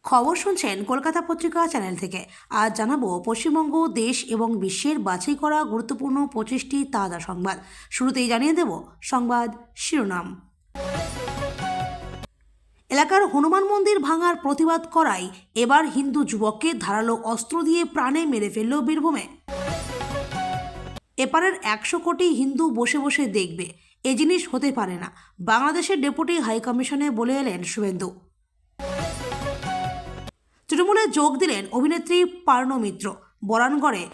খবর শুনছেন কলকাতা পত্রিকা চ্যানেল থেকে। আজ জানাবো পশ্চিমবঙ্গ, দেশ এবং বিশ্বের বাছাই করা গুরুত্বপূর্ণ 25টি তাজা সংবাদ। শুরুতেই জানিয়ে দেব সংবাদ শিরোনাম। এলাকার হনুমান মন্দির ভাঙার প্রতিবাদ করায় এবার হিন্দু যুবককে ধারালো অস্ত্র দিয়ে প্রাণে মেরে ফেলল বীরভূমে। এপারের 100 কোটি হিন্দু বসে বসে দেখবে, এ জিনিস হতে পারে না, বাংলাদেশের ডেপুটি হাইকমিশনে বলে এলেন শুভেন্দু। তৃণমূলে যোগ দিলেন অভিনেত্রী পার্নো মিত্র। বরানগড়ে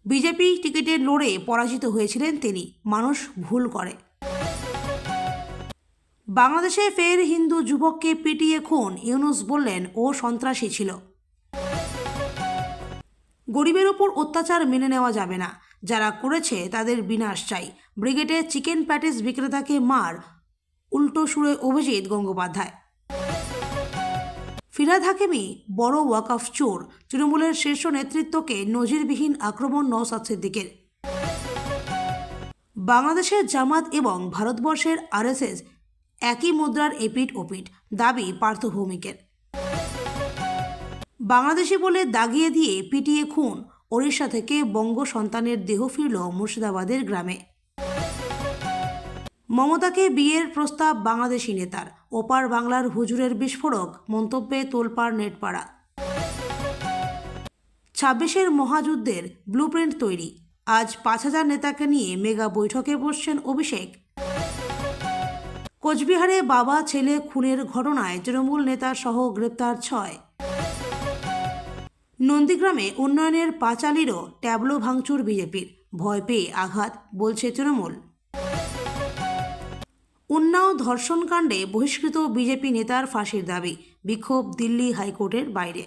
বিজেপি টিকিটে লড়ে পরাজিত হয়েছিলেন তিনি। মানুষ ভুল করে। বাংলাদেশে ফের হিন্দু যুবককে পিটিয়ে খুন, ইউনূস বললেন ও সন্ত্রাসী ছিল। গরিবের ওপর অত্যাচার মেনে নেওয়া যাবে না, যারা করেছে তাদের বিনাশ চাই। ব্রিগেডে চিকেন প্যাটিস বিক্রেতাকে মার, উল্টো সুরে অভিজিৎ গঙ্গোপাধ্যায়। ফিরহাদ হাকিমি বড় ওয়াকফ চোর, তৃণমূলের শীর্ষ নেতৃত্বকে নজিরবিহীন আক্রমণ নওশাদ সিদ্দিকের। বাংলাদেশের জামাত এবং ভারতবর্ষের আরএসএস একই মুদ্রার এপিঠ ওপিঠ, দাবি পার্থ ভৌমিকের। বাংলাদেশি বলে দাগিয়ে দিয়ে পিটিয়ে খুন, ওড়িশা থেকে বঙ্গ সন্তানের দেহ ফিরল মুর্শিদাবাদের গ্রামে। মমতাকে বিয়ের প্রস্তাব বাংলাদেশি নেতার, ওপার বাংলার হুজুরের বিস্ফোরক, মন্তব্যে তোলপাড় নেটপাড়া। 26-এর মহাযুদ্ধের ব্লুপ্রিন্ট তৈরি, আজ 5000 নেতাকে নিয়ে মেগা বৈঠকে বসছেন অভিষেক। কোচবিহারে বাবা ছেলে খুনের ঘটনায় তৃণমূল নেতা সহ গ্রেপ্তার 6। নন্দীগ্রামে উন্নয়নের পাঁচালিরও ট্যাবলো ভাঙচুর বিজেপির, ভয় পেয়ে আঘাত, বলছে তৃণমূল। উন্নাও ধর্ষণকাণ্ডে বহিষ্কৃত বিজেপি নেতার ফাঁসির দাবি, বিক্ষোভ দিল্লি হাইকোর্টের বাইরে।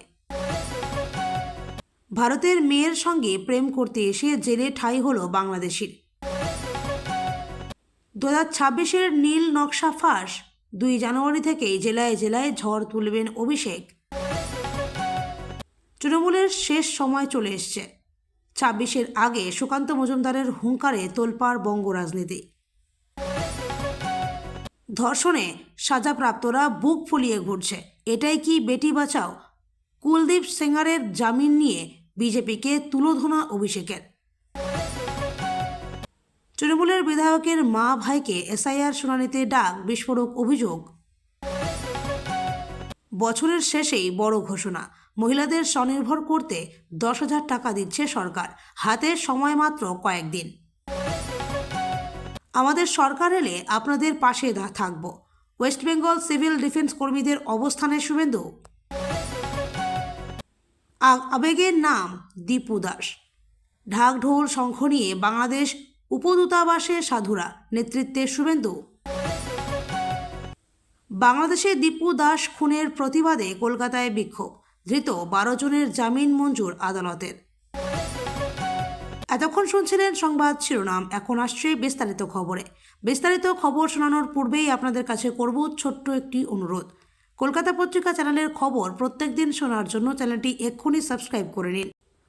ভারতের মেয়ের সঙ্গে প্রেম করতে এসে জেলে ঠাঁই হল বাংলাদেশির। 2026-এর নীল নকশা ফাঁস, 2 জানুয়ারি থেকেই জেলায় জেলায় ঝড় তুলবেন অভিষেক। তৃণমূলের শেষ সময় চলে এসছে, 26-এর আগে সুকান্ত মজুমদারের হুঙ্কারে তোলপাড় বঙ্গ রাজনীতি। ধর্ষণে সাজাপ্রাপ্তরা বুক ফুলিয়ে ঘুরছে, এটাই কি বেটি বাঁচাও? কুলদীপ সেঙ্গারের জামিন নিয়ে বিজেপিকে তুলোধনা অভিষেকের। তৃণমূলের বিধায়কের মা ভাইকে এসআইআর শুনানিতে ডাক, বিস্ফোরক অভিযোগ। বছরের শেষেই বড় ঘোষণা, মহিলাদের স্বনির্ভর করতে 10,000 টাকা দিচ্ছে সরকার, হাতে সময় মাত্র কয়েকদিন। আমাদের সরকার এলে আপনাদের পাশে থাকব, ওয়েস্ট বেঙ্গল সিভিল ডিফেন্স কর্মীদের অবস্থানে শুভেন্দু। আবেগের নাম দীপু দাস, ঢাকঢোল শঙ্খ নিয়ে বাংলাদেশ উপদূতাবাসে সাধুরা, নেতৃত্বে শুভেন্দু। বাংলাদেশে দীপু দাস খুনের প্রতিবাদে কলকাতায় বিক্ষোভ, ধৃত 12 জনের জামিন মঞ্জুর আদালতের। এতক্ষণ শুনছিলেন সংবাদ শিরোনাম, এখন আসছে বিস্তারিত খবরে। বিস্তারিত খবর শোনানোর পূর্বেই আপনাদের কাছে করব ছোট্ট একটি অনুরোধ। কলকাতা পত্রিকা চ্যানেলের খবর প্রত্যেকদিন শোনার জন্য চ্যানেলটি এক্ষুনি সাবস্ক্রাইব করে নিন।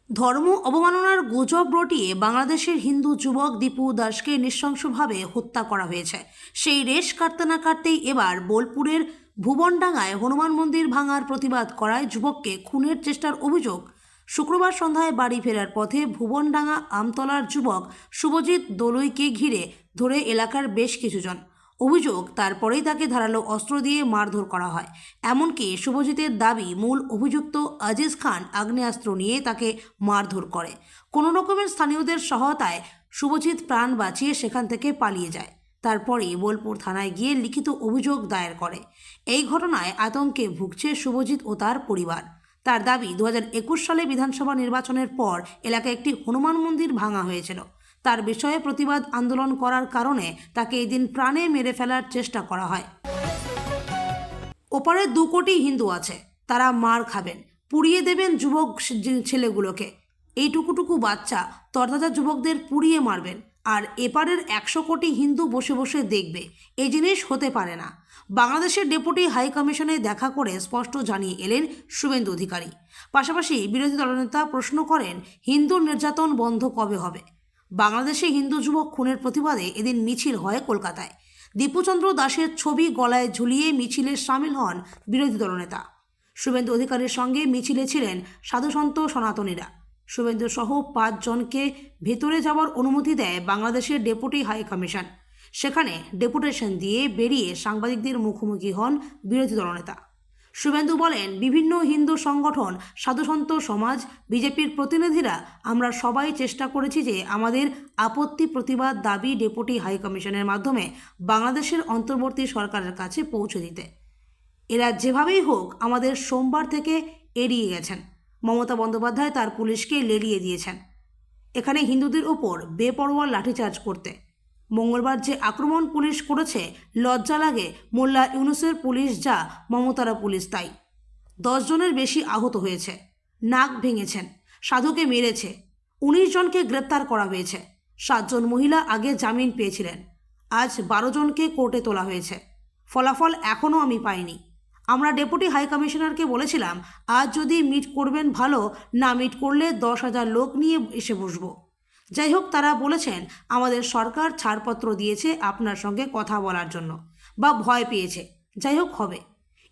ধর্ম অবমাননার গুজব রটিয়ে বাংলাদেশের হিন্দু যুবক দীপু দাসকে নৃশংসভাবে হত্যা করা হয়েছে। সেই রেশ কাটতে না কাটতেই এবার বোলপুরের ভুবনডাঙ্গায় হনুমান মন্দির ভাঙার প্রতিবাদ করায় যুবককে খুনের চেষ্টার অভিযোগ। শুক্রবার সন্ধ্যায় বাড়ি ফেরার পথে ভুবনডাঙ্গা আমতলার যুবক শুভজিৎ দলুইকে ঘিরে ধরে এলাকার বেশ কিছুজন। অভিযোগ, তারপরেই তাকে ধারালো অস্ত্র দিয়ে মারধর করা হয়। এমনকি শুভজিতের দাবি, মূল অভিযুক্ত আজিজ খান আগ্নেয়াস্ত্র নিয়ে তাকে মারধর করে। কোনো রকমের স্থানীয়দের সহায়তায় শুভজিৎ প্রাণ বাঁচিয়ে সেখান থেকে পালিয়ে যায়। তারপরে বোলপুর থানায় গিয়ে লিখিত অভিযোগ দায়ের করে। এই ঘটনায় আতঙ্কে ভুগছে শুভজিৎ ও তার পরিবার। তার দাবি, 2021 সালে বিধানসভা নির্বাচনের পর এলাকায় একটি হনুমান মন্দির ভাঙা হয়েছিল। তার বিষয়ে প্রতিবাদ আন্দোলন করার কারণে তাকে এদিন প্রাণে মেরে ফেলার চেষ্টা করা হয়। ওপারে 2 কোটি হিন্দু আছে, তারা মার খাবেন, পুড়িয়ে দেবেন যুবক ছেলেগুলোকে। এই টুকুটুকু বাচ্চা তরতাজা যুবকদের পুড়িয়ে মারবেন, আর এপারের 100 কোটি হিন্দু বসে বসে দেখবে, এই জিনিস হতে পারে না। বাংলাদেশের ডেপুটি হাইকমিশনে দেখা করে স্পষ্ট জানিয়ে এলেন শুভেন্দু অধিকারী। পাশাপাশি বিরোধী দলনেতা প্রশ্ন করেন, হিন্দু নির্যাতন বন্ধ কবে হবে? বাংলাদেশে হিন্দু যুবক খুনের প্রতিবাদে এদিন মিছিল হয় কলকাতায়। দীপুচন্দ্র দাসের ছবি গলায় ঝুলিয়ে মিছিলে সামিল হন বিরোধী দলনেতা। শুভেন্দু অধিকারীর সঙ্গে মিছিলে ছিলেন সাধুসন্ত সনাতনীরা। শুভেন্দু সহ 5 জনকে ভেতরে যাওয়ার অনুমতি দেয় বাংলাদেশের ডেপুটি হাই কমিশন। সেখানে ডেপুটেশন দিয়ে বেরিয়ে সাংবাদিকদের মুখোমুখি হন বিরোধী দলনেতা। শুভেন্দু বলেন, বিভিন্ন হিন্দু সংগঠন, সাধুসন্ত সমাজ, বিজেপির প্রতিনিধিরা আমরা সবাই চেষ্টা করেছি যে আমাদের আপত্তি, প্রতিবাদ, দাবি ডেপুটি হাই কমিশনের মাধ্যমে বাংলাদেশের অন্তর্বর্তী সরকারের কাছে পৌঁছে দিতে। এরা যেভাবেই হোক আমাদের সোমবার থেকে এড়িয়ে গেছেন। মমতা বন্দ্যোপাধ্যায় তার পুলিশকে লেলিয়ে দিয়েছেন এখানে হিন্দুদের ওপর বেপরোয়া লাঠিচার্জ করতে। মঙ্গলবার যে আক্রমণ পুলিশ করেছে, লজ্জা লাগে। মোল্লা ইউনুসের পুলিশ যা, মমতারা পুলিশ তাই। 10 জনের বেশি আহত হয়েছে, নাক ভেঙেছেন, সাধুকে মেরেছে। 19 জনকে গ্রেপ্তার করা হয়েছে। 7 জন মহিলা আগে জামিন পেয়েছিলেন। আজ 12 জনকে কোর্টে তোলা হয়েছে। ফলাফল এখনও আমি পাইনি। আমরা ডেপুটি হাই কমিশনারকে বলেছিলাম, আজ যদি মিট করবেন ভালো, না মিট করলে 10,000 লোক নিয়ে এসে বসবো। যাই হোক, তারা বলেছেন আমাদের সরকার ছাড়পত্র দিয়েছে আপনার সঙ্গে কথা বলার জন্য, বা ভয় পেয়েছে। যাই হোক, হবে।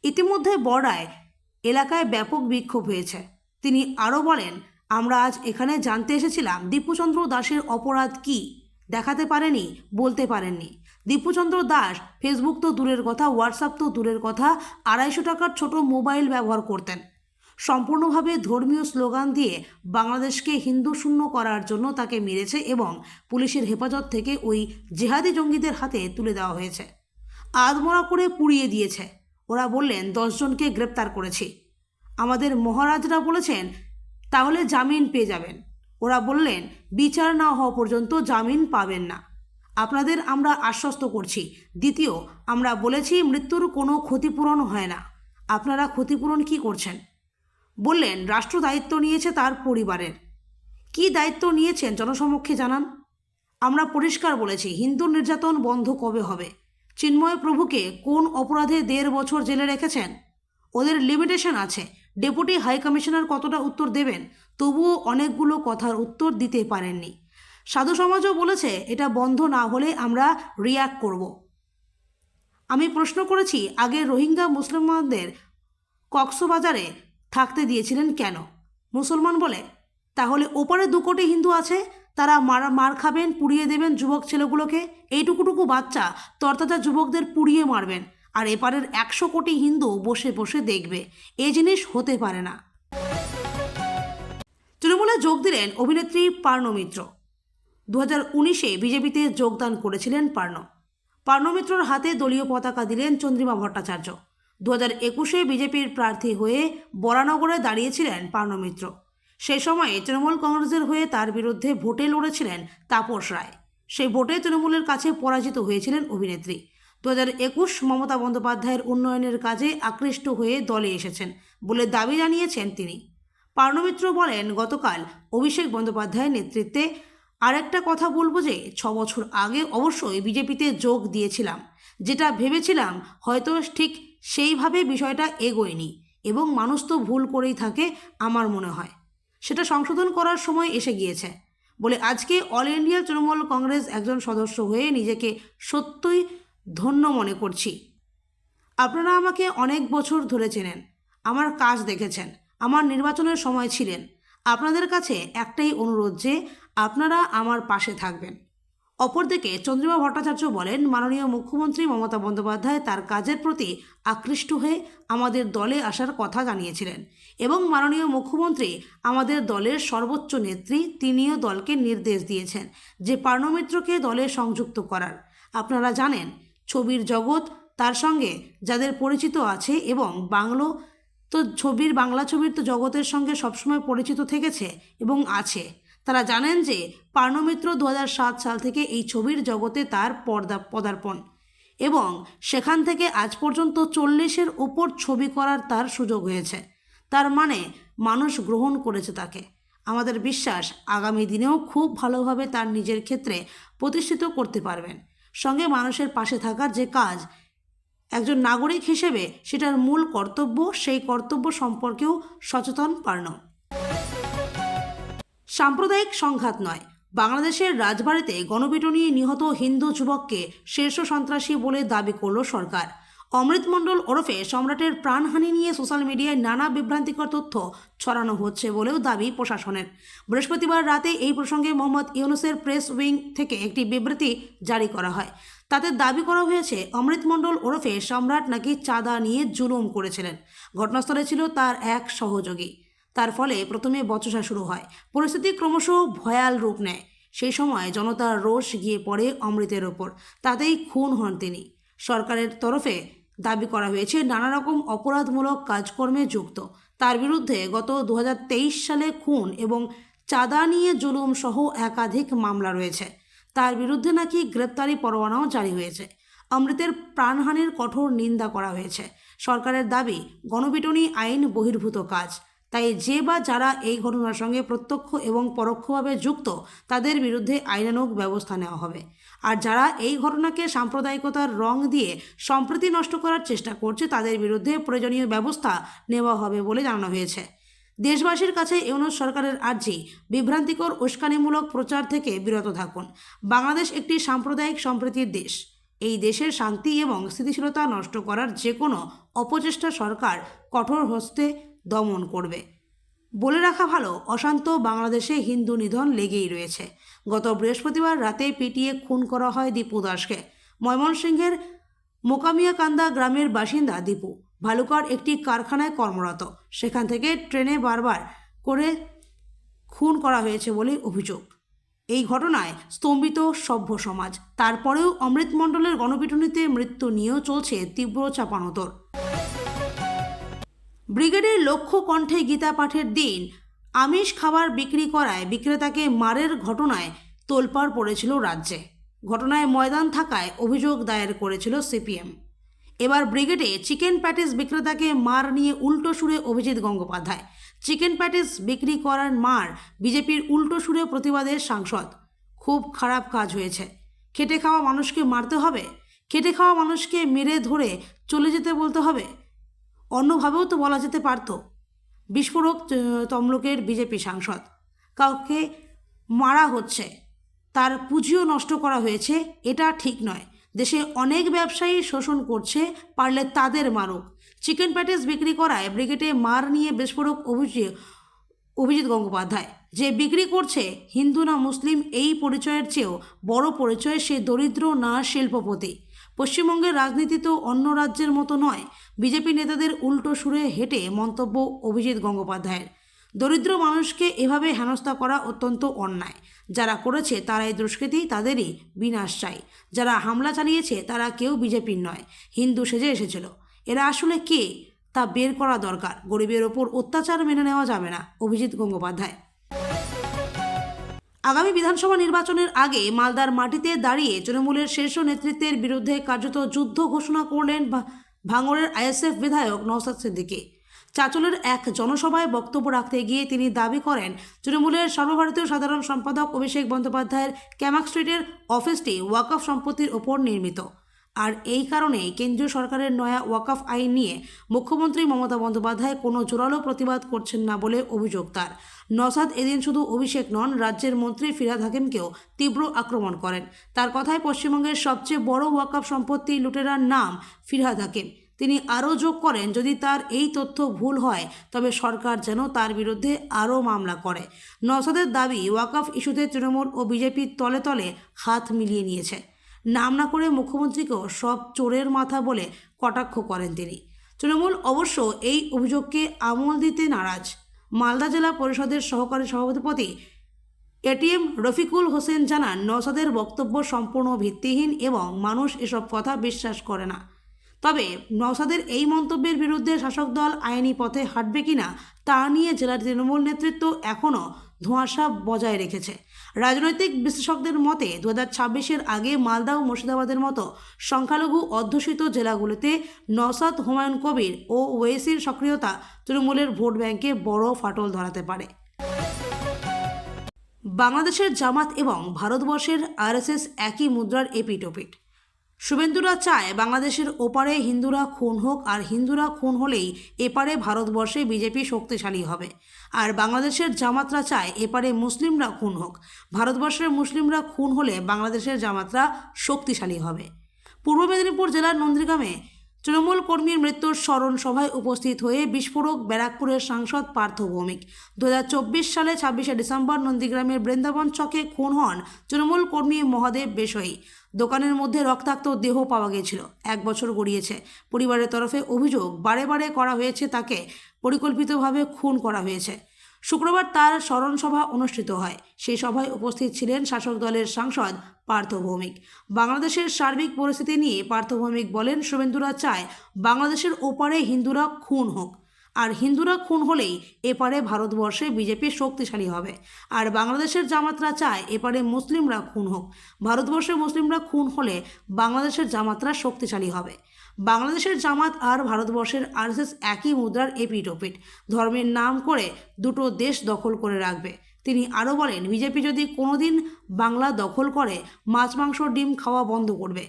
ইতিমধ্যে বড়ায় এলাকায় ব্যাপক বিক্ষোভ হয়েছে। তিনি আরও বলেন, আমরা আজ এখানে জানতে এসেছিলাম দীপুচন্দ্র দাসের অপরাধ কি, দেখাতে পারেনি, বলতে পারেননি। দীপুচন্দ্র দাস ফেসবুক তো দূরের কথা, হোয়াটসঅ্যাপ তো দূরের কথা, 250 টাকার ছোট মোবাইল ব্যবহার করতেন। সম্পূর্ণভাবে ধর্মীয় স্লোগান দিয়ে বাংলাদেশকে হিন্দু শূন্য করার জন্য তাকে মেরেছে এবং পুলিশের হেফাজত থেকে ওই জেহাদি জঙ্গিদের হাতে তুলে দেওয়া হয়েছে। আধমরা করে পুড়িয়ে দিয়েছে। ওরা বললেন 10 জনকে গ্রেপ্তার করেছি। আমাদের মহারাজরা বলেছেন তাহলে জামিন পেয়ে যাবেন। ওরা বললেন বিচার না হওয়া পর্যন্ত জামিন পাবেন না। আপনাদের আমরা আশ্বস্ত করছি। দ্বিতীয়, আমরা বলেছি মৃত্যুর কোনো ক্ষতিপূরণ হয় না। আপনারা ক্ষতিপূরণ কি করছেন? বললেন রাষ্ট্র দায়িত্ব নিয়েছে তার পরিবারের। কি দায়িত্ব নিয়েছেন জনসমক্ষে জানান। আমরা পরিষ্কার বলেছি হিন্দু নির্যাতন বন্ধ কবে হবে। চিন্ময় প্রভুকে কোন অপরাধে 1.5 বছর জেলে রেখেছেন? ওদের লিমিটেশন আছে। ডেপুটি হাই কমিশনার কতটা উত্তর দেবেন? তবুও অনেকগুলো কথার উত্তর দিতে পারেননি। সাধু সমাজও বলেছে এটা বন্ধ না হলে আমরা রিয়াক্ট করব। আমি প্রশ্ন করেছি, আগে রোহিঙ্গা মুসলমানদের কক্সবাজারে থাকতে দিয়েছিলেন কেন? মুসলমান বলে, তাহলে ওপারে 2 কোটি হিন্দু আছে, তারা মার খাবেন, পুড়িয়ে দেবেন যুবক ছেলেগুলোকে। এইটুকুটুকু বাচ্চা তরতাজা যুবকদের পুড়িয়ে মারবেন, আর এপারের 100 কোটি হিন্দু বসে বসে দেখবে। এই জিনিস হতে পারে না। তৃণমূলে যোগ দিলেন অভিনেত্রী পার্নো মিত্র। 2019-এ বিজেপিতে যোগদান করেছিলেন পার্নো মিত্রর হাতে দলীয় পতাকা দিলেন চন্দ্রিমা ভট্টাচার্য। 2021-এ বিজেপির প্রার্থী হয়ে বরানগরে দাঁড়িয়েছিলেন পার্নো মিত্র। সেই সময়ে তৃণমূল কংগ্রেসের হয়ে তার বিরুদ্ধে ভোটে লড়েছিলেন তাপস রায়। সেই ভোটে তৃণমূলের কাছে পরাজিত হয়েছিলেন অভিনেত্রী। 2021 মমতা বন্দ্যোপাধ্যায়ের উন্নয়নের কাজে আকৃষ্ট হয়ে দলে এসেছেন বলে দাবি জানিয়েছেন তিনি। পার্নো মিত্র বলেন, গতকাল অভিষেক বন্দ্যোপাধ্যায়ের নেতৃত্বে আরেকটা কথা বলবো যে 6 বছর আগে অবশ্যই বিজেপিতে যোগ দিয়েছিলাম। যেটা ভেবেছিলাম হয়তো ঠিক সেইভাবে বিষয়টা এগোয়নি এবং মানুষ তো ভুল করেই থাকে আমার মনে হয়। সেটা সংশোধন করার সময় এসে গিয়েছে বলে আজকে অল ইন্ডিয়া তৃণমূল কংগ্রেস একজন সদস্য হয়ে নিজেকে সত্যই ধন্য মনে করছি। আপনারা আমাকে অনেক বছর ধরে চেনেন, আমার কাজ দেখেছেন, আমার নির্বাচনের সময় ছিলেন। আপনাদের কাছে একটাই অনুরোধ যে আপনারা আমার পাশে থাকবেন। অপরদিকে চন্দ্রিমা ভট্টাচার্য বলেন, মাননীয় মুখ্যমন্ত্রী মমতা বন্দ্যোপাধ্যায় তার কাজের প্রতি আকৃষ্ট হয়ে আমাদের দলে আসার কথা জানিয়েছিলেন এবং মাননীয় মুখ্যমন্ত্রী আমাদের দলের সর্বোচ্চ নেত্রী, তিনিও দলকে নির্দেশ দিয়েছেন যে পার্নো মিত্রকে দলে সংযুক্ত করার। আপনারা জানেন ছবির জগৎ তার সঙ্গে যাদের পরিচিত আছে এবং বাংলা ছবির তো জগতের সঙ্গে সবসময় পরিচিত থেকেছে এবং আছে। তারা জানেন যে পার্নো মিত্র 2007 সাল থেকে এই ছবির জগতে তার পদার্পণ এবং সেখান থেকে আজ পর্যন্ত 40-এর ওপর ছবি করার তার সুযোগ হয়েছে। তার মানে মানুষ গ্রহণ করেছে তাকে। আমাদের বিশ্বাস আগামী দিনেও খুব ভালোভাবে তার নিজের ক্ষেত্রে প্রতিষ্ঠিত করতে পারবেন। সঙ্গে মানুষের পাশে থাকার যে কাজ একজন নাগরিক হিসেবে সেটার মূল কর্তব্য, সেই কর্তব্য সম্পর্কেও সচেতন পার্নো। সাম্প্রদায়িক সংঘাত নয়, বাংলাদেশের রাজবাড়িতে গণপিটুনিয়ে নিহত হিন্দু যুবককে শীর্ষ সন্ত্রাসী বলে দাবি করল সরকার। অমৃত মণ্ডল ওরফে সম্রাটের প্রাণহানি নিয়ে সোশ্যাল মিডিয়ায় নানা বিভ্রান্তিকর তথ্য ছড়ানো হচ্ছে বলেও দাবি প্রশাসনের। বৃহস্পতিবার রাতে এই প্রসঙ্গে মোহাম্মদ ইউনূসের প্রেস উইং থেকে একটি বিবৃতি জারি করা হয়। তাতে দাবি করা হয়েছে অমৃত মণ্ডল ওরফে সম্রাট নাকি চাঁদা নিয়ে জুলুম করেছিলেন। ঘটনাস্থলে ছিল তার এক সহযোগী। তার ফলে প্রথমে বচসা শুরু হয়, পরিস্থিতি ক্রমশ ভয়াল রূপ নেয়। সেই সময় জনতার রোষ গিয়ে পড়ে অমৃতের ওপর, তাতেই খুন হন তিনি। সরকারের তরফে দাবি করা হয়েছে নানা রকম অপরাধমূলক কাজকর্মে যুক্ত। তার বিরুদ্ধে গত 2023 সালে খুন এবং চাঁদা নিয়ে জুলুম সহ একাধিক মামলা রয়েছে। তার বিরুদ্ধে নাকি গ্রেপ্তারি পরোয়ানাও জারি হয়েছে। অমৃতের প্রাণহানির কঠোর নিন্দা করা হয়েছে। সরকারের দাবি গণপিটুনি আইন বহির্ভূত কাজ, তাই যে বা যারা এই ঘটনার সঙ্গে প্রত্যক্ষ এবং পরোক্ষভাবে যুক্ত তাদের বিরুদ্ধে আইনানুগ ব্যবস্থা নেওয়া হবে। আর যারা এই ঘটনাকে সাম্প্রদায়িকতার রং দিয়ে সম্প্রীতি নষ্ট করার চেষ্টা করছে তাদের বিরুদ্ধে প্রয়োজনীয় ব্যবস্থা নেওয়া হবে বলে জানানো হয়েছে। দেশবাসীর কাছে ইউনূস সরকারের আর্জি, বিভ্রান্তিকর উস্কানিমূলক প্রচার থেকে বিরত থাকুন। বাংলাদেশ একটি সাম্প্রদায়িক সম্প্রীতির দেশ। এই দেশের শান্তি এবং স্থিতিশীলতা নষ্ট করার যে কোনো অপচেষ্টা সরকার কঠোর হস্তে দমন করবে। বলে রাখা ভালো, অশান্ত বাংলাদেশে হিন্দু নিধন লেগেই রয়েছে। গত বৃহস্পতিবার রাতে পিটিয়ে খুন করা হয় দীপু দাসকে। ময়মনসিংহের মোকামিয়াকান্দা গ্রামের বাসিন্দা দীপু ভালুকার একটি কারখানায় কর্মরত। সেখান থেকে ট্রেনে বারবার করে খুন করা হয়েছে বলে অভিযোগ। এই ঘটনায় স্তম্ভিত সভ্য সমাজ। তারপরেও অমৃত মণ্ডলের গণপিটুনিতে মৃত্যু নিয়েও চলছে তীব্র চাপানোতর। ব্রিগেডের লক্ষ্য কণ্ঠে গীতা পাঠের দিন আমিষ খাবার বিক্রি করায় বিক্রেতাকে মারের ঘটনায় তোলপাড় পড়েছিল রাজ্যে। ঘটনায় ময়দান থাকায় অভিযোগ দায়ের করেছিল সিপিএম। এবার ব্রিগেডে চিকেন প্যাটিস বিক্রেতাকে মার নিয়ে উল্টো সুরে অভিজিৎ গঙ্গোপাধ্যায়। চিকেন প্যাটিস বিক্রি করার মার বিজেপির উল্টো সুরে প্রতিবাদের সাংসদ। খুব খারাপ কাজ হয়েছে। খেটে খাওয়া মানুষকে মারতে হবে? খেটে খাওয়া মানুষকে মেরে ধরে চলে যেতে বলতে হবে? অন্যভাবেও তো বলা যেতে পারত। বিস্ফোরক তমলুকের বিজেপি সাংসদ। কাউকে মারা হচ্ছে, তার পুঁজিও নষ্ট করা হয়েছে, এটা ঠিক নয়। দেশে অনেক ব্যবসায়ী শোষণ করছে, পারলে তাদের মারুক। চিকেন প্যাটিস বিক্রি করায় ব্রিগেডে মার নিয়ে বিস্ফোরক অভিজিৎ গঙ্গোপাধ্যায়। যে বিক্রি করছে হিন্দু না মুসলিম এই পরিচয়ের চেয়েও বড় পরিচয় সে দরিদ্র না শিল্পপতি। পশ্চিমবঙ্গের রাজনীতি তো অন্য রাজ্যের মতো নয়। বিজেপি নেতাদের উল্টো সুরে হেঁটে মন্তব্য অভিজিৎ গঙ্গোপাধ্যায়ের। দরিদ্র মানুষকে এভাবে হেনস্থা করা অত্যন্ত অন্যায়। যারা করেছে তারাই দুষ্কৃতী, তাদেরই বিনাশ চাই। যারা হামলা চালিয়েছে তারা কেউ বিজেপির নয়, হিন্দু সেজে এসেছিল। এরা আসলে কে তা বের করা দরকার। গরিবের ওপর অত্যাচার মেনে নেওয়া যাবে না। অভিজিৎ গঙ্গোপাধ্যায়। আগামী বিধানসভা নির্বাচনের আগে মালদার মাটিতে দাঁড়িয়ে তৃণমূলের শীর্ষ নেতৃত্বের বিরুদ্ধে কার্যত যুদ্ধ ঘোষণা করলেন ভাঙড়ের আইএসএফ বিধায়ক নওশাদ সিদ্দিকী। চাঁচলের এক জনসভায় বক্তব্য রাখতে গিয়ে তিনি দাবি করেন তৃণমূলের সর্বভারতীয় সাধারণ সম্পাদক অভিষেক বন্দ্যোপাধ্যায়ের ক্যামাক স্ট্রিটের অফিসটি ওয়াকফ সম্পত্তির ওপর নির্মিত। আর এই কারণেই কেন্দ্রীয় সরকারের নয়া ওয়াকফ আইন নিয়ে মুখ্যমন্ত্রী মমতা বন্দ্যোপাধ্যায় কোনো জোরালো প্রতিবাদ করছেন না বলে অভিযোগ তার। নওশাদ এদিন শুধু অভিষেক নন, রাজ্যের মন্ত্রী ফিরহাদ হাকিমকেও তীব্র আক্রমণ করেন। তার কথায় পশ্চিমবঙ্গের সবচেয়ে বড় ওয়াকফ সম্পত্তি লুটেরার নাম ফিরহাদ হাকিম। তিনি আরও যোগ করেন, যদি তার এই তথ্য ভুল হয় তবে সরকার যেন তার বিরুদ্ধে আরও মামলা করে। নওশাদের দাবি, ওয়াকফ ইস্যুতে তৃণমূল ও বিজেপির তলে তলে হাত মিলিয়ে নিয়েছে। নাম না করে মুখ্যমন্ত্রীকেও সব চোরের মাথা বলে কটাক্ষ করেন তিনি। তৃণমূল অবশ্য এই অভিযোগকে আমল দিতে নারাজ। মালদা জেলা পরিষদের সহকারী সভাপতি এটিএম রফিকুল হোসেন জানান, নওশাদের বক্তব্য সম্পূর্ণ ভিত্তিহীন এবং মানুষ এসব কথা বিশ্বাস করে না। তবে নওশাদের এই মন্তব্যের বিরুদ্ধে শাসক দল আইনি পথে হাঁটবে কিনা তা নিয়ে জেলার তৃণমূল নেতৃত্ব এখনও ধোঁয়াশা বজায় রেখেছে। রাজনৈতিক বিশ্লেষকদের মতে 2026-এর আগে মালদা ও মুর্শিদাবাদের মতো সংখ্যালঘু অধ্যুষিত জেলাগুলিতে নওশাদ, হুমায়ুন কবির ও ওয়েসির সক্রিয়তা তৃণমূলের ভোট ব্যাংকে বড় ফাটল ধরাতে পারে। বাংলাদেশের জামাত এবং ভারতবর্ষের আরএসএস একই মুদ্রার এপিটোপিট। শুভেন্দুরা চায় বাংলাদেশের ওপারে হিন্দুরা খুন হোক, আর হিন্দুরা খুন হলেই এপারে ভারতবর্ষে বিজেপি শক্তিশালী হবে। আর বাংলাদেশের জামাতরা চায় এপারে মুসলিমরা খুন হোক, ভারতবর্ষের মুসলিমরা খুন হলে বাংলাদেশের জামাতরা শক্তিশালী হবে। পূর্ব মেদিনীপুর জেলার নন্দীগ্রামে তৃণমূল কর্মীর মৃত্যুর স্মরণ সভায় উপস্থিত হয়ে বিস্ফোরক ব্যারাকপুরের সাংসদ পার্থ ভৌমিক। 2024 সালে 26শে ডিসেম্বর নন্দীগ্রামের বৃন্দাবন চকে খুন হন তৃণমূল কর্মী মহাদেব বেশই। দোকানের মধ্যে রক্তাক্ত দেহ পাওয়া গিয়েছিল। 1 বছর গড়িয়েছে। পরিবারের তরফে অভিযোগ বারে বারে করা হয়েছে, তাকে পরিকল্পিতভাবে খুন করা হয়েছে। শুক্রবার তার স্মরণ সভা অনুষ্ঠিত হয়। সেই সভায় উপস্থিত ছিলেন শাসক দলের সাংসদ পার্থ ভৌমিক। বাংলাদেশের সার্বিক পরিস্থিতি নিয়ে পার্থ ভৌমিক বলেন, শুভেন্দুরা চায় বাংলাদেশের ওপারে হিন্দুরা খুন হোক, আর হিন্দুরা খুন হলেই এপারে ভারতবর্ষে বিজেপি শক্তিশালী হবে। আর বাংলাদেশের জামাতরা চায় এপারে মুসলিমরা খুন হোক, ভারতবর্ষে মুসলিমরা খুন হলে বাংলাদেশের জামাতরা শক্তিশালী হবে। বাংলাদেশের জামাত আর ভারতবর্ষের আরএসএস একই মুদ্রার এপিঠ ওপিঠ, ধর্মের নাম করে দুটো দেশ দখল করে রাখবে। তিনি আরও বলেন, বিজেপি যদি কোনোদিন বাংলা দখল করে মাছ মাংস ডিম খাওয়া বন্ধ করবে।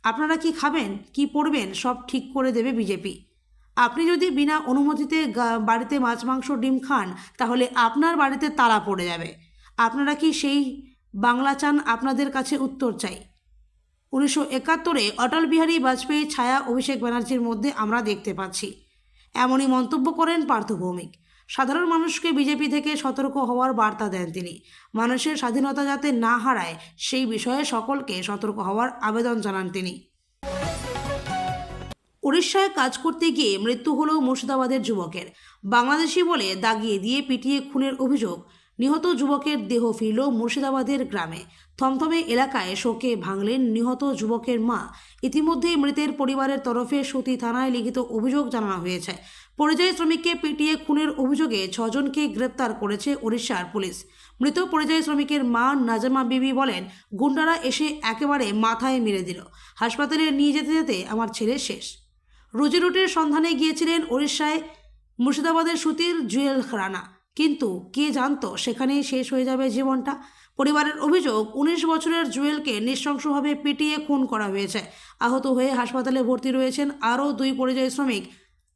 আপনারা কি খাবেন, কি পড়বেন, সব ঠিক করে দেবে বিজেপি। আপনি যদি বিনা অনুমতিতে বাড়িতে মাছ মাংস ডিম খান, তাহলে আপনার বাড়িতে তালা পড়ে যাবে। আপনারা কি সেই বাংলা চান? আপনাদের কাছে উত্তর চাই। 1971-এ অটল বিহারী বাজপেয়ী ছায়া অভিষেক ব্যানার্জির মধ্যে আমরা দেখতে পাচ্ছি। এমনই মন্তব্য করেন পার্থ ভৌমিক। সাধারণ মানুষকে বিজেপি থেকে সতর্ক হওয়ার বার্তা দেন তিনি। মানুষের স্বাধীনতা যাতে না হারায় সেই বিষয়ে সকলকে সতর্ক হওয়ার আবেদন জানান তিনি। উড়িষ্যায় কাজ করতে গিয়ে মৃত্যু হলো মুর্শিদাবাদের যুবকের। বাংলাদেশি বলে দাগিয়ে দিয়ে পিটিয়ে খুনের অভিযোগ। নিহত যুবকের দেহ ফিরল মুর্শিদাবাদের গ্রামে। থমথমে এলাকায় শোকে ভাঙলেন নিহত যুবকের মা। ইতিমধ্যেই মৃতের পরিবারের তরফে সুতি থানায় লিখিত অভিযোগ জানানো হয়েছে। পরিযায়ী শ্রমিককে পিটিয়ে খুনের অভিযোগে 6 জনকে গ্রেপ্তার করেছে উড়িষ্যার পুলিশ। মৃত পরিযায়ী শ্রমিকের মা নাজমা বিবি বলেন, গুন্ডারা এসে একেবারে মাথায় মেরে দিল। হাসপাতালে নিয়ে যেতে যেতে আমার ছেলে শেষ। রুজিরুটির সন্ধানে গিয়েছিলেন উড়িষ্যায় মুর্শিদাবাদের সুতির জুয়েল রানা, কিন্তু কে জানতো সেখানেই শেষ হয়ে যাবে জীবনটা। পরিবারের অভিযোগ, 19 বছরের জুয়েলকে নৃশংসভাবে পিটিয়ে খুন করা হয়েছে। আহত হয়ে হাসপাতালে ভর্তি রয়েছেন আরও 2 পরিযায়ী শ্রমিক,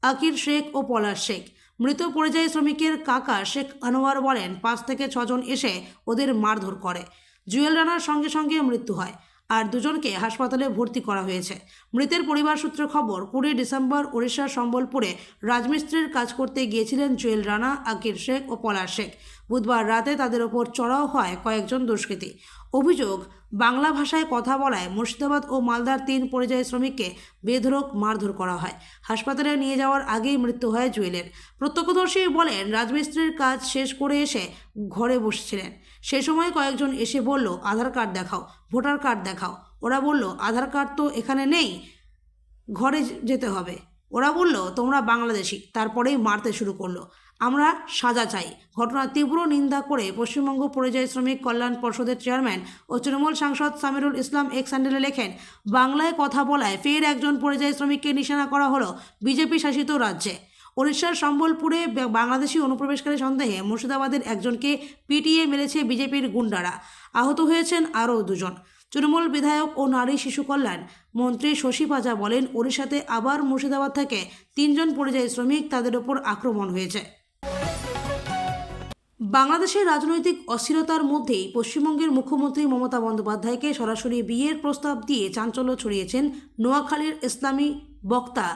আকির শেখ ও পলাশ শেখ। মৃত পরিযায়ী শ্রমিকের কাকা শেখ আনোয়ার বলেন, 5 থেকে 6 জন এসে ওদের মারধর করে। জুয়েল রানার সঙ্গে সঙ্গে মৃত্যু হয়, আর 2 জনকে হাসপাতালে ভর্তি করা হয়েছে। মৃতের পরিবার সূত্রে খবর, 20 ডিসেম্বর উড়িষ্যার সম্বলপুরে রাজমিস্ত্রির কাজ করতে গিয়েছিলেন জুয়েল রানা, আকির শেখ ও পলাশ শেখ। বুধবার রাতে তাদের ওপর চড়াও হয় কয়েকজন দুষ্কৃতী। অভিযোগ, বাংলা ভাষায় কথা বলায় মুর্শিদাবাদ ও মালদার 3 পরিযায়ী শ্রমিককে বেধড়ক মারধর করা হয়। হাসপাতালে নিয়ে যাওয়ার আগেই মৃত্যু হয় জুয়েলের। প্রত্যক্ষদর্শী বলেন, রাজমিস্ত্রির কাজ শেষ করে এসে ঘরে বসেছিলেন। সে সময় কয়েকজন এসে বলল, আধার কার্ড দেখাও, ভোটার কার্ড দেখাও। ওরা বলল, আধার কার্ড তো এখানে নেই, ঘরে যেতে হবে। ওরা বলল, তোমরা বাংলাদেশি। তারপরেই মারতে শুরু করলো। আমরা সাজা চাই। ঘটনার তীব্র নিন্দা করে পশ্চিমবঙ্গ পরিযায়ী শ্রমিক কল্যাণ পর্ষদের চেয়ারম্যান ও তৃণমূল সাংসদ সামিরুল ইসলাম এক স্যান্ডেলে লেখেন, বাংলায় কথা বলায় ফের একজন পরিযায়ী শ্রমিককে নিশানা করা হলো বিজেপি শাসিত রাজ্যে। উড়িষ্যার সম্বলপুরে বাংলাদেশি অনুপ্রবেশকারী সন্দেহে মুর্শিদাবাদের একজনকে পিটিয়ে মেরেছে বিজেপির গুন্ডারা। আহত হয়েছেন আরও 2 জন। তৃণমূল বিধায়ক ও নারী শিশু কল্যাণ মন্ত্রী শশী পাজা বলেন, ওড়িশাতে আবার মুর্শিদাবাদ থেকে 3 জন পরিযায়ী শ্রমিক, তাদের ওপর আক্রমণ হয়েছে। বাংলাদেশের রাজনৈতিক অস্থিরতার মধ্যেই পশ্চিমবঙ্গের মুখ্যমন্ত্রী মমতা বন্দ্যোপাধ্যায়কে সরাসরি বিয়ের প্রস্তাব দিয়ে চাঞ্চল্য ছড়িয়েছেন নোয়াখালীর ইসলামী বক্তা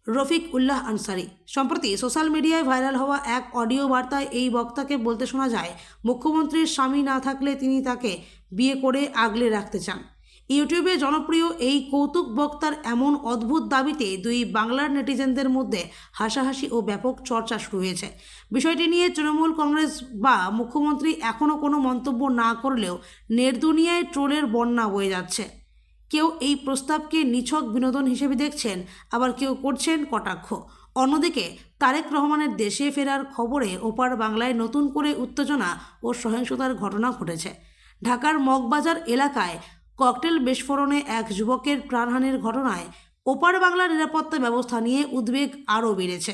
রফিক উল্লাহ আনসারি। সম্প্রতি সোশ্যাল মিডিয়ায় ভাইরাল হওয়া এক অডিও বার্তায় এই বক্তাকে বলতে শোনা যায়, মুখ্যমন্ত্রীর স্বামী না থাকলে তিনি তাকে বিয়ে করে আগলে রাখতে চান। ইউটিউবে জনপ্রিয় এই কৌতুক বক্তার এমন অদ্ভুত দাবিতে 2 বাংলার নেটিজেনদের মধ্যে হাসাহাসি ও ব্যাপক চর্চা শুরু হয়েছে। বিষয়টি নিয়ে তৃণমূল কংগ্রেস বা মুখ্যমন্ত্রী এখনও কোনো মন্তব্য না করলেও নেট দুনিয়ায় ট্রোলের বন্যা বয়ে যাচ্ছে। কেউ এই প্রস্তাবকে নিছক বিনোদন হিসেবে দেখছেন, আবার কেউ করছেন কটাক্ষ। অন্যদিকে তারেক রহমানের দেশে ফেরার খবরে ওপার বাংলায় নতুন করে উত্তেজনা ও সহিংসতার ঘটনা ঘটেছে। ঢাকার মগবাজার এলাকায় ককটেল বিস্ফোরণে এক যুবকের প্রাণহানির ঘটনায় ওপার বাংলার নিরাপত্তা ব্যবস্থা নিয়ে উদ্বেগ আরও বেড়েছে।